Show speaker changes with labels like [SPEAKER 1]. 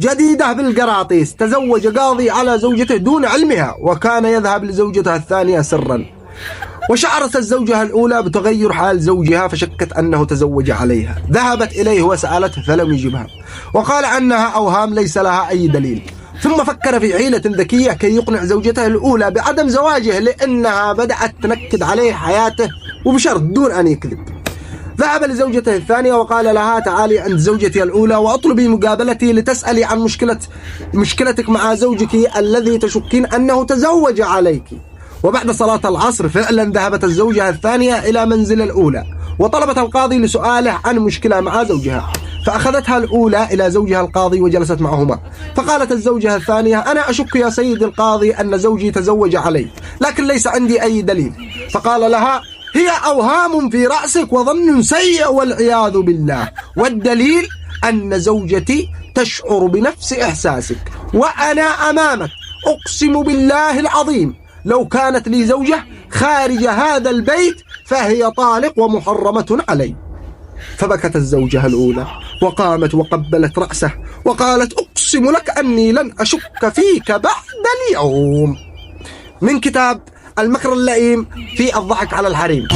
[SPEAKER 1] جديدة بالقراطيس تزوج قاضي على زوجته دون علمها، وكان يذهب لزوجته الثانية سرا، وشعرت الزوجة الأولى بتغير حال زوجها فشكت أنه تزوج عليها. ذهبت إليه وسألته فلم يجبها، وقال أنها أوهام ليس لها أي دليل. ثم فكر في حيلة ذكية كي يقنع زوجته الأولى بعدم زواجه، لأنها بدأت تنكد عليه حياته وبشرط دون أن يكذب. ذهب لزوجته الثانية وقال لها تعالي عند زوجتي الأولى وأطلبي مقابلتي لتسألي عن مشكلتك مع زوجك الذي تشكين أنه تزوج عليك. وبعد صلاة العصر فعلا ذهبت الزوجة الثانية إلى منزل الأولى وطلبت القاضي لسؤاله عن مشكلة مع زوجها، فأخذتها الأولى إلى زوجها القاضي وجلست معهما. فقالت الزوجة الثانية أنا أشك يا سيد القاضي أن زوجي تزوج علي، لكن ليس عندي أي دليل. فقال لها هي أوهام في رأسك وظن سيء والعياذ بالله، والدليل أن زوجتي تشعر بنفس إحساسك، وأنا أمامك أقسم بالله العظيم لو كانت لي زوجة خارج هذا البيت فهي طالق ومحرمة علي. فبكت الزوجة الأولى وقامت وقبلت رأسه وقالت أقسم لك أني لن أشك فيك بعد اليوم. من كتاب المكر اللئيم في الضحك على الحريم.